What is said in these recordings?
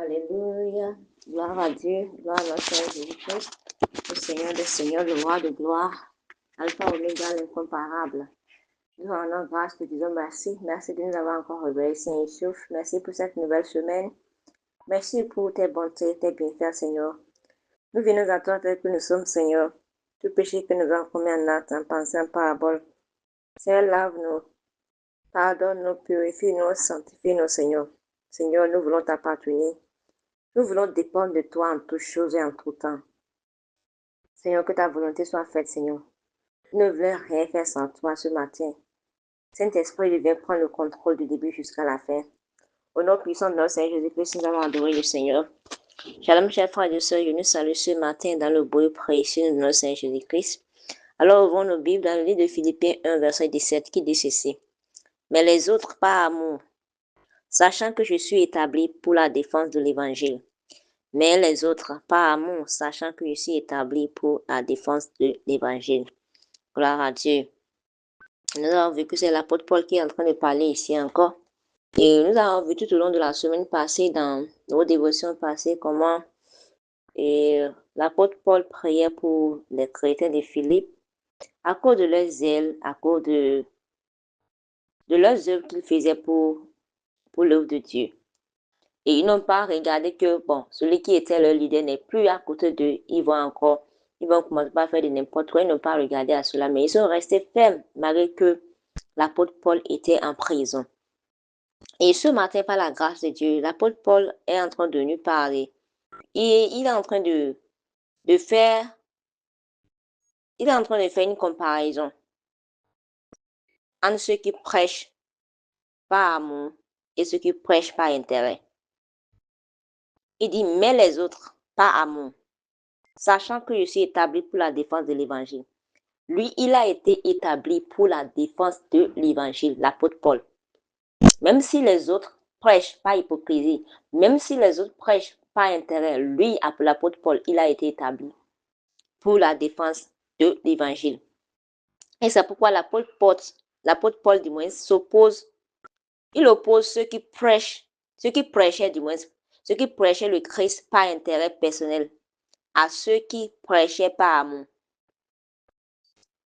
Alléluia. Gloire à Dieu. Gloire à notre Seigneur Jésus-Christ. Le Seigneur des Seigneurs, le roi de gloire. Alpha, Oméga, l'incomparable. Nous rendons grâce, te disons merci. Merci de nous avoir encore réveillés, Seigneur Youssouf. Merci pour cette nouvelle semaine. Merci pour tes bontés, tes bienfaits, Seigneur. Nous venons à toi tel que nous sommes, Seigneur. Tout péché que nous avons commis en acte, en pensée, en parabole. Seigneur, lave-nous. Pardonne-nous, purifie-nous, sanctifie-nous, Seigneur. Seigneur, nous voulons t'appartenir. Nous voulons dépendre de toi en toutes choses et en tout temps. Seigneur, que ta volonté soit faite, Seigneur. Nous ne voulons rien faire sans toi ce matin. Saint-Esprit, viens prendre le contrôle du début jusqu'à la fin. Au nom puissant de notre Seigneur Jésus-Christ, nous avons adoré le Seigneur. Shalom, chers frères et sœurs, je nous salue ce matin dans le beau précieux de notre Seigneur Jésus-Christ. Alors, ouvrons nos Bibles dans le livre de Philippiens 1, verset 17, qui dit ceci. Mais les autres par amour, sachant que je suis établi pour la défense de l'Évangile. Mais les autres par amour, sachant que je suis établi pour la défense de l'Évangile. Gloire à Dieu. Nous avons vu que c'est l'apôtre Paul qui est en train de parler ici encore. Et nous avons vu tout au long de la semaine passée, dans nos dévotions passées, comment l'apôtre Paul priait pour les chrétiens de Philippe à cause de leur zèle, à cause de leurs œuvres qu'ils faisaient pour l'œuvre de Dieu. Et ils n'ont pas regardé que, celui qui était leur leader n'est plus à côté d'eux. Ils voient encore Ils vont commencer par faire de n'importe quoi, ils n'ont pas regardé à cela, mais ils sont restés fermes malgré que l'apôtre Paul était en prison. Et ce matin, par la grâce de Dieu, l'apôtre Paul est en train de nous parler. Et il est en train de faire une comparaison entre ceux qui prêchent par amour et ceux qui prêchent par intérêt. Il dit, mais les autres, par amour, sachant que je suis établi pour la défense de l'évangile. Lui, il a été établi pour la défense de l'évangile, l'apôtre Paul. Même si les autres prêchent par hypocrisie, même si les autres prêchent par intérêt, lui, l'apôtre Paul, il a été établi pour la défense de l'évangile. Et c'est pourquoi l'apôtre Paul, du moins, il oppose ceux qui prêchaient le Christ par intérêt personnel à ceux qui prêchaient par amour.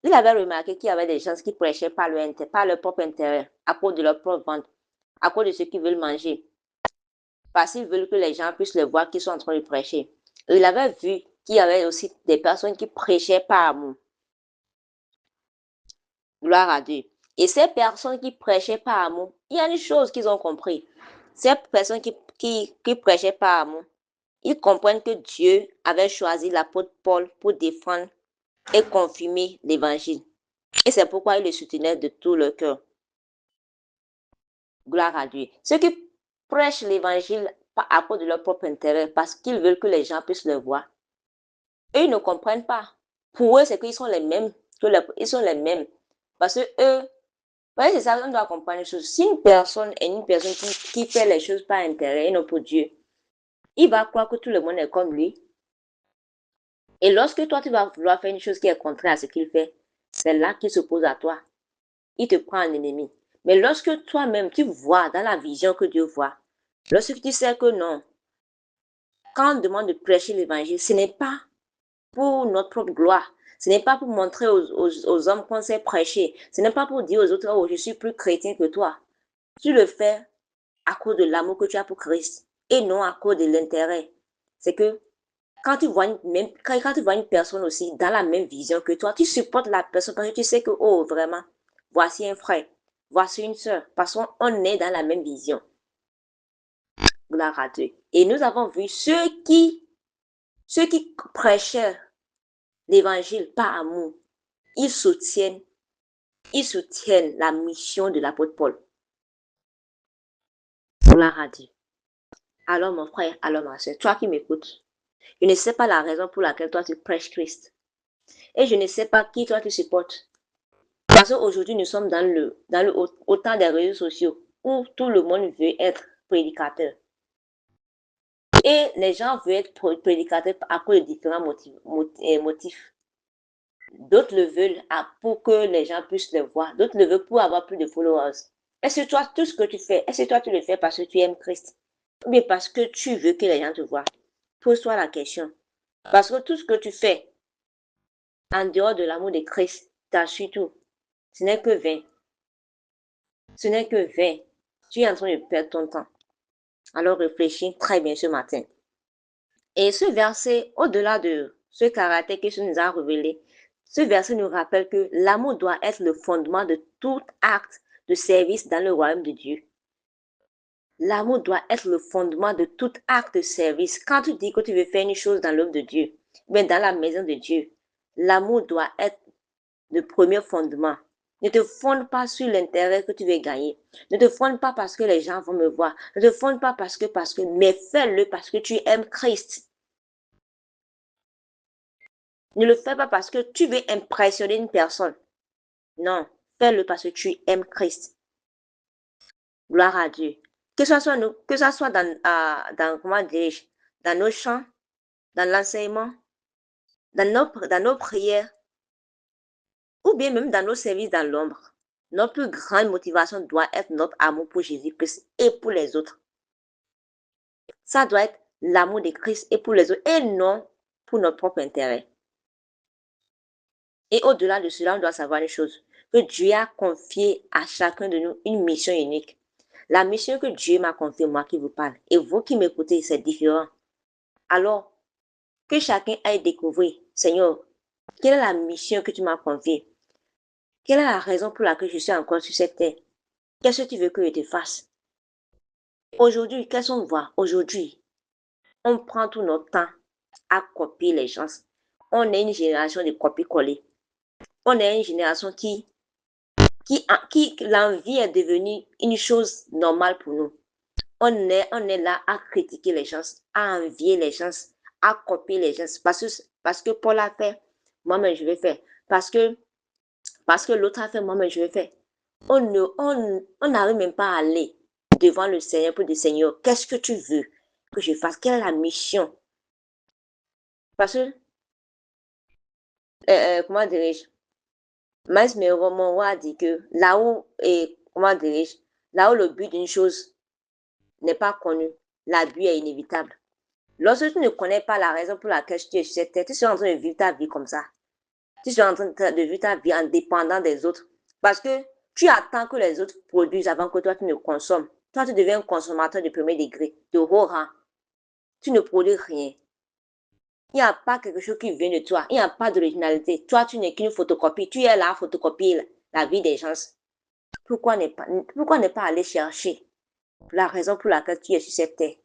Il avait remarqué qu'il y avait des gens qui prêchaient par leur propre intérêt, à cause de leur propre vente, à cause de ce qu'ils veulent manger, parce qu'ils veulent que les gens puissent le voir qu'ils sont en train de prêcher. Et il avait vu qu'il y avait aussi des personnes qui prêchaient par amour. Gloire à Dieu. Et ces personnes qui prêchaient par amour, il y a une chose qu'ils ont compris. Ces personnes qui prêchaient par amour, ils comprennent que Dieu avait choisi l'apôtre Paul pour défendre et confirmer l'évangile. Et c'est pourquoi ils le soutenaient de tout leur cœur. Gloire à Dieu. Ceux qui prêchent l'évangile à cause de leur propre intérêt, parce qu'ils veulent que les gens puissent le voir, eux, ils ne comprennent pas. Pour eux, c'est qu'ils sont les mêmes. Ils sont les mêmes. Parce que eux, voyez, c'est ça, on doit comprendre une chose. Si une personne est une personne qui fait les choses par intérêt et non pour Dieu, il va croire que tout le monde est comme lui. Et lorsque toi, tu vas vouloir faire une chose qui est contraire à ce qu'il fait, c'est là qu'il s'oppose à toi. Il te prend en ennemi. Mais lorsque toi-même, tu vois dans la vision que Dieu voit, lorsque tu sais que non, quand on demande de prêcher l'évangile, ce n'est pas pour notre propre gloire. Ce n'est pas pour montrer aux hommes qu'on sait prêcher. Ce n'est pas pour dire aux autres, oh, je suis plus chrétien que toi. Tu le fais à cause de l'amour que tu as pour Christ et non à cause de l'intérêt. C'est que quand tu vois une personne aussi dans la même vision que toi, tu supportes la personne parce que tu sais que, oh, vraiment, voici un frère, voici une sœur, parce qu'on est dans la même vision. Gloire à Dieu. Et nous avons vu ceux qui prêchaient l'évangile par amour, ils soutiennent la mission de l'apôtre Paul. Gloire à Dieu. Alors mon frère, alors ma soeur, toi qui m'écoutes, je ne sais pas la raison pour laquelle toi tu prêches Christ. Et je ne sais pas qui toi tu supportes. Parce qu'aujourd'hui nous sommes dans le temps des réseaux sociaux où tout le monde veut être prédicateur. Et les gens veulent être prédicateurs à cause de différents motifs. D'autres le veulent pour que les gens puissent le voir. D'autres le veulent pour avoir plus de followers. Est-ce que toi, tout ce que tu fais, est-ce que toi tu le fais parce que tu aimes Christ? Ou bien parce que tu veux que les gens te voient? Pose-toi la question. Parce que tout ce que tu fais en dehors de l'amour de Christ, t'assure tout. Ce n'est que vain. Ce n'est que vain. Tu es en train de perdre ton temps. Alors réfléchis très bien ce matin. Et ce verset, au-delà de ce caractère que Jésus nous a révélé, ce verset nous rappelle que l'amour doit être le fondement de tout acte de service dans le royaume de Dieu. L'amour doit être le fondement de tout acte de service. Quand tu dis que tu veux faire une chose dans l'œuvre de Dieu, mais dans la maison de Dieu, l'amour doit être le premier fondement. Ne te fonde pas sur l'intérêt que tu veux gagner. Ne te fonde pas parce que les gens vont me voir. Ne te fonde pas parce que, mais fais-le parce que tu aimes Christ. Ne le fais pas parce que tu veux impressionner une personne. Non, fais-le parce que tu aimes Christ. Gloire à Dieu. Que ce soit comment dirais-je, dans nos chants, dans l'enseignement, dans nos prières, ou bien même dans nos services dans l'ombre. Notre plus grande motivation doit être notre amour pour Jésus-Christ et pour les autres. Ça doit être l'amour de Christ et pour les autres et non pour notre propre intérêt. Et au-delà de cela, on doit savoir une chose, que Dieu a confié à chacun de nous une mission unique. La mission que Dieu m'a confiée, moi qui vous parle, et vous qui m'écoutez, c'est différent. Alors, que chacun aille découvrir Seigneur, quelle est la mission que tu m'as confiée? Quelle est la raison pour laquelle je suis encore sur cette terre? Qu'est-ce que tu veux que je te fasse? Aujourd'hui, qu'est-ce qu'on voit? Aujourd'hui, on prend tout notre temps à copier les gens. On est une génération de copier-coller. On est une génération qui l'envie est devenue une chose normale pour nous. On est là à critiquer les gens, à envier les gens, à copier les gens. Parce que Paul a fait, moi-même je vais faire. Parce que l'autre a fait, moi-même je vais faire. On n'arrive même pas à aller devant le Seigneur pour dire, Seigneur, qu'est-ce que tu veux que je fasse? Quelle est la mission? Parce que, comment dirais-je? Miles Monroe a dit que comment dirais-je? Là où le but d'une chose n'est pas connu, l'abus est inévitable. Lorsque tu ne connais pas la raison pour laquelle tu es sur cette terre, tu seras en train de vivre ta vie comme ça. Tu seras en train de vivre ta vie en dépendant des autres. Parce que tu attends que les autres produisent avant que toi tu ne consommes. Toi, tu deviens un consommateur de premier degré, de haut rang. Tu ne produis rien. Il n'y a pas quelque chose qui vient de toi. Il n'y a pas d'originalité. Toi, tu n'es qu'une photocopie. Tu es là à photocopier la vie des gens. Pourquoi ne pas aller chercher la raison pour laquelle tu es sur cette terre?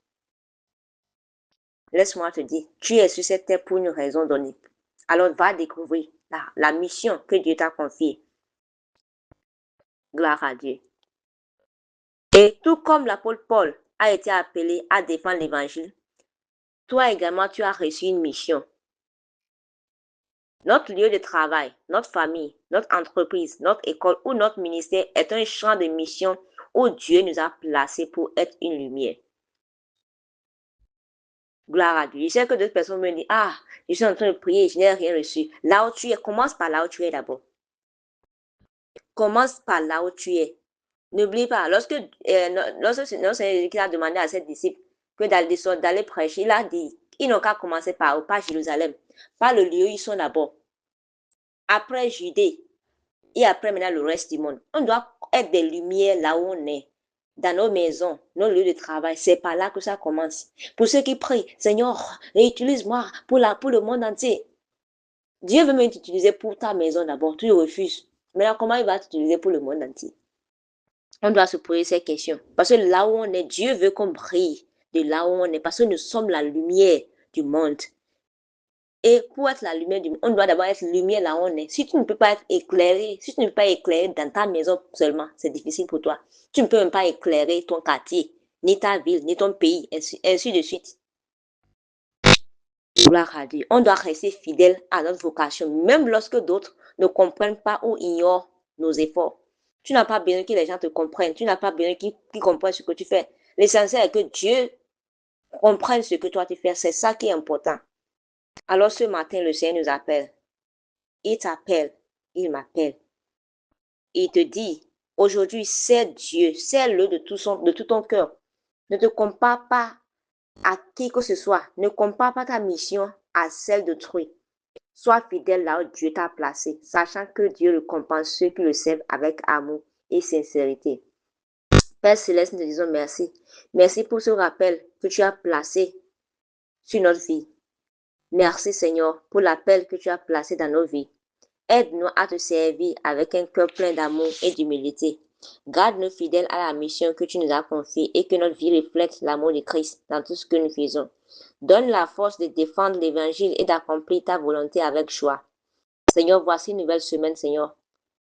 Laisse-moi te dire, tu es sur cette terre pour une raison donnée. Alors va découvrir la mission que Dieu t'a confiée. Gloire à Dieu. Et tout comme l'apôtre Paul a été appelé à défendre l'évangile, toi également tu as reçu une mission. Notre lieu de travail, notre famille, notre entreprise, notre école ou notre ministère est un champ de mission où Dieu nous a placés pour être une lumière. Gloire à Dieu. Je sais que d'autres personnes me disent, ah, je suis en train de prier, je n'ai rien reçu. Là où tu es, commence par là où tu es d'abord. Commence par là où tu es. N'oublie pas, lorsque notre Seigneur a demandé à ses disciples que d'aller prêcher, il a dit, ils n'ont qu'à commencer par Jérusalem, par le lieu où ils sont d'abord. Après Judée, et après maintenant le reste du monde. On doit être des lumières là où on est. Dans nos maisons, nos lieux de travail, c'est par là que ça commence. Pour ceux qui prient, Seigneur, utilise-moi pour le monde entier. Dieu veut même t'utiliser pour ta maison d'abord, tu refuses. Maintenant, comment il va t'utiliser pour le monde entier? On doit se poser ces questions. Parce que là où on est, Dieu veut qu'on brille de là où on est. Parce que nous sommes la lumière du monde. Et pour être la lumière du monde, on doit d'abord être lumière là où on est. Si tu ne peux pas être éclairé, si tu ne peux pas éclairer dans ta maison seulement, c'est difficile pour toi. Tu ne peux même pas éclairer ton quartier, ni ta ville, ni ton pays, ainsi de suite. Gloire à Dieu. On doit rester fidèle à notre vocation, même lorsque d'autres ne comprennent pas ou ignorent nos efforts. Tu n'as pas besoin que les gens te comprennent. Tu n'as pas besoin qu'ils comprennent ce que tu fais. L'essentiel est que Dieu comprenne ce que toi tu fais. C'est ça qui est important. Alors ce matin, le Seigneur nous appelle. Il t'appelle, il m'appelle. Il te dit, aujourd'hui, c'est Dieu, c'est-le de tout ton cœur. Ne te compare pas à qui que ce soit. Ne compare pas ta mission à celle d'autrui. Sois fidèle là où Dieu t'a placé, sachant que Dieu récompense ceux qui le servent avec amour et sincérité. Père Céleste, nous te disons merci. Merci pour ce rappel que tu as placé sur notre vie. Merci Seigneur pour l'appel que tu as placé dans nos vies. Aide-nous à te servir avec un cœur plein d'amour et d'humilité. Garde-nous fidèles à la mission que tu nous as confiée et que notre vie reflète l'amour de Christ dans tout ce que nous faisons. Donne la force de défendre l'évangile et d'accomplir ta volonté avec joie. Seigneur, voici une nouvelle semaine, Seigneur.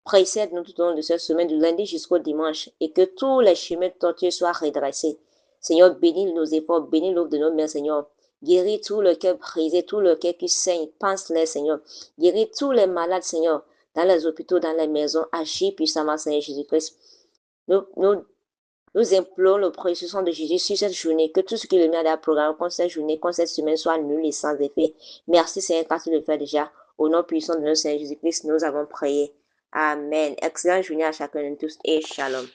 Précède-nous tout au long de cette semaine, du lundi jusqu'au dimanche, et que tous les chemins tortueux soient redressés. Seigneur, bénis nos efforts, bénis l'œuvre de nos mains, Seigneur. Guéris tout le cœur brisé, tout le cœur qui saigne. Pense-les, Seigneur. Guéris tous les malades, Seigneur, dans les hôpitaux, dans les maisons. Agis puissamment, Seigneur Jésus-Christ. Nous implorons le précieux sang de Jésus sur cette journée, que tout ce qui est le mien à programme, contre cette journée, contre cette semaine, soit nul et sans effet. Merci, Seigneur, car tu le fais déjà. Au nom puissant de notre Seigneur Jésus-Christ, nous avons prié. Amen. Excellente journée à chacun de tous et shalom.